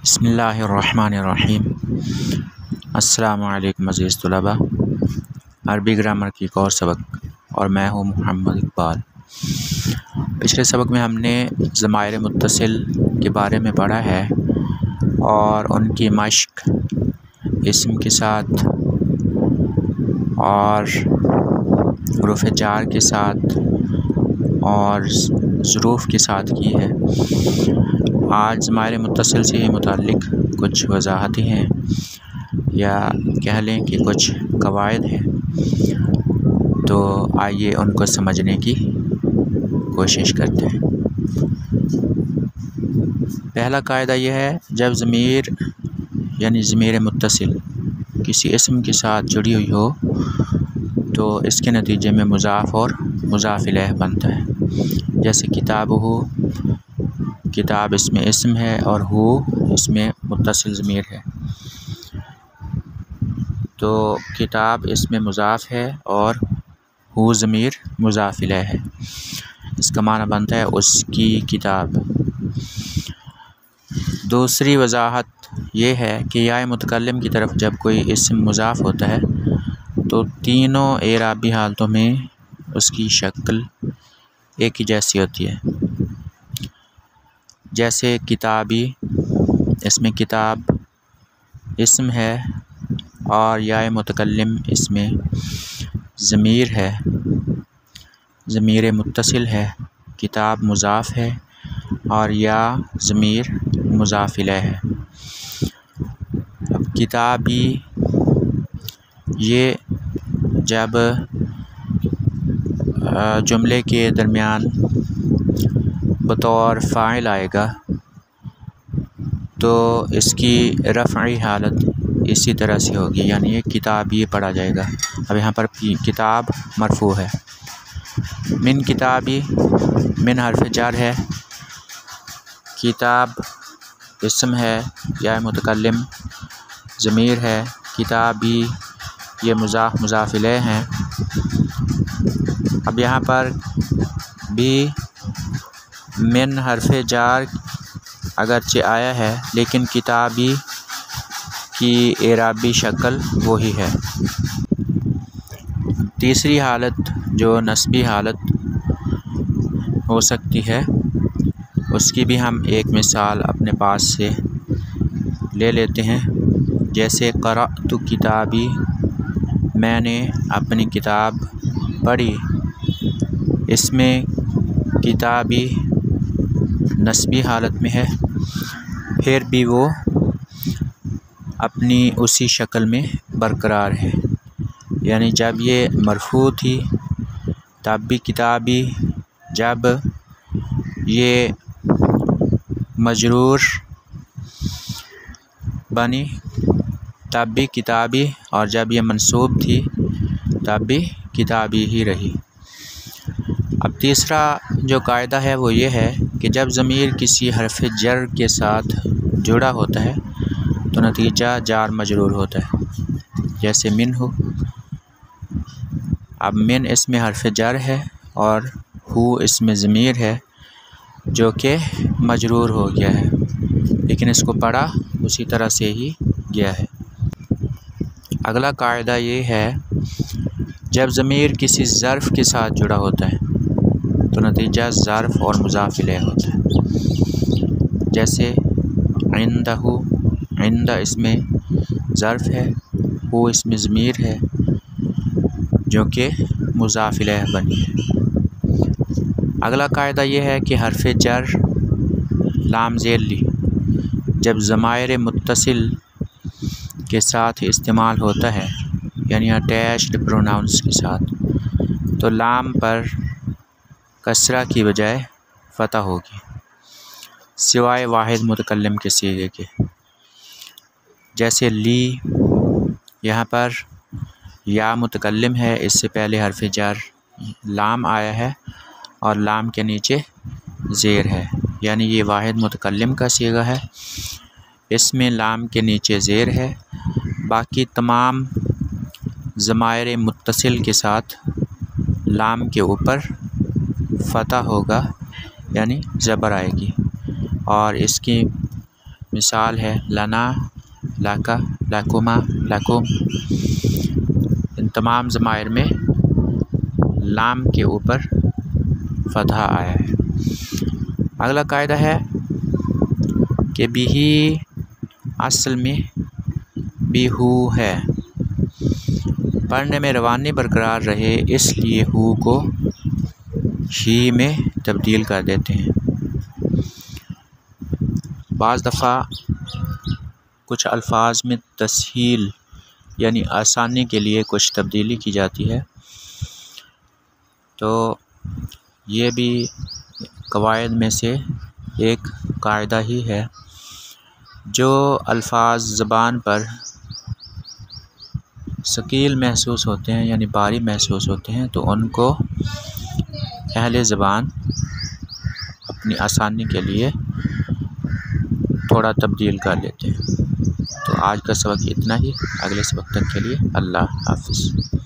बिस्मिल्लाहिर्रहमानिर्रहीम। अस्सलामु अलैकुम अज़ीज़ तलबा, अरबी ग्रामर की एक और सबक, और मैं हूँ मोहम्मद इकबाल। पिछले सबक में हमने ज़माइर मुत्तसिल के बारे में पढ़ा है और उनकी मश्क इस्म के साथ और हुरूफ़ जार के साथ और ज़ुरूफ़ के साथ की है। आज ज़माइर मुत्तसिल से मुताल्लिक़ कुछ वज़ाहतें हैं या कह लें कि कुछ कवायद हैं, तो आइए उनको समझने की कोशिश करते हैं। पहला कायदा यह है, जब ज़मीर यानी ज़मीर मुत्तसिल किसी इस्म के साथ जुड़ी हुई हो तो इसके नतीजे में मुज़ाफ़ और मुज़ाफ़ इलैह बनता है। जैसे किताब हो, किताब इसमें इस्म है और हो इसमें मुत्तसिल ज़मीर है, तो किताब इसमें मुज़ाफ़ है और हो ज़मीर मुज़ाफ़ इलैह है। इसका माना बनता है उसकी किताब। दूसरी वज़ाहत ये है कि या मुतकल्लिम की तरफ जब कोई इस्म मुज़ाफ़ होता है तो तीनों एराबी हालतों में उसकी शक्ल एक ही जैसी होती है। जैसे किताबी, इसमें किताब इस्म है और या मुतकल्लिम इसमें ज़मीर है, ज़मीर मुत्तसिल है। किताब मुज़ाफ़ है और या ज़मीर मुज़ाफ़ इलैह है। अब किताबी ये जब जुमले के दरमियान बतौर फ़ाइल आएगा तो इसकी रफ़ई हालत इसी तरह से होगी, यानी ये किताब ये पढ़ा जाएगा। अब यहाँ पर किताब मरफ़ू है। मिन किताबी, मिन हर्फ़ जार है, किताब इस्म है या मुतकल्लिम ज़मीर है, किताबी ये मुज़ाफ़ मुज़ाफ़ इलैह हैं। अब यहाँ पर भी मिन हर्फ़ जार अगरचे आया है लेकिन किताबी की एराबी शक्ल वही है। तीसरी हालत जो नस्बी हालत हो सकती है उसकी भी हम एक मिसाल अपने पास से ले लेते हैं। जैसे क़रअतु किताबी, मैंने अपनी किताब पढ़ी। इसमें किताबी नस्बी हालत में है, फिर भी वो अपनी उसी शक्ल में बरकरार है, यानी जब ये मरफ़ू थी तब भी किताबी, जब ये मजरूर बनी तब भी किताबी, और जब ये मंसूब थी तब भी किताबी ही रही। अब तीसरा जो कायदा है वो ये है कि जब ज़मीर किसी हर्फ़ जर के साथ जुड़ा होता है तो नतीजा जार मजरूर होता है। जैसे मिन हो, अब मिन इसमें हर्फ़ जर है और हु इसमें ज़मीर है जो कि मजरूर हो गया है, लेकिन इसको पढ़ा उसी तरह से ही गया है। अगला कायदा ये है, जब ज़मीर किसी ज़र्फ़ के साथ जुड़ा होता है तो नतीजा ज़र्फ़ और मुज़ाफ़ इलैह होता है। जैसे इंदहु, इंदा इसमें ज़र्फ़ है, हु इसमें ज़मीर है जो कि मुज़ाफ़ इलैह बनी है। अगला कायदा ये है कि हर्फ़ जर लाम ज़ेर ली जब ज़माइर मुत्तसिल के साथ इस्तेमाल होता है, यानी अटैच्ड प्रोनाउंस के साथ, तो लाम पर कसरा की बजाय फ़तह होगी, सिवाय वाहिद मुतकल्लिम के सीगे के। जैसे ली, यहाँ पर या मुतकल्लिम है, इससे पहले हर्फ़ जार लाम आया है और लाम के नीचे ज़ेर है, यानी ये वाहिद मुतकल्लिम का सीगा है। इसमें लाम के नीचे ज़ेर है। बाकी तमाम ज़माइर मुत्तसिल के साथ लाम के ऊपर फ़तह होगा, यानी ज़बर आएगी, और इसकी मिसाल है लना, लाका, लाकुमा, लाकुम। इन तमाम ज़मायर में लाम के ऊपर फ़तहा आया है। अगला कायदा है कि बिही असल में बिहू है। पढ़ने में रवानी बरकरार रहे इसलिए हु को ही में तब्दील कर देते हैं। बाज़ दफ़ा कुछ अल्फाज में तस्हील यानी आसानी के लिए कुछ तब्दीली की जाती है, तो ये भी कवायद में से एक कायदा ही है। जो अल्फाज ज़बान पर सकील महसूस होते हैं यानी भारी महसूस होते हैं, तो उनको अहले ज़बान अपनी आसानी के लिए थोड़ा तब्दील कर लेते हैं। तो आज का सबक इतना ही। अगले सबक तक के लिए अल्लाह हाफ़िज़।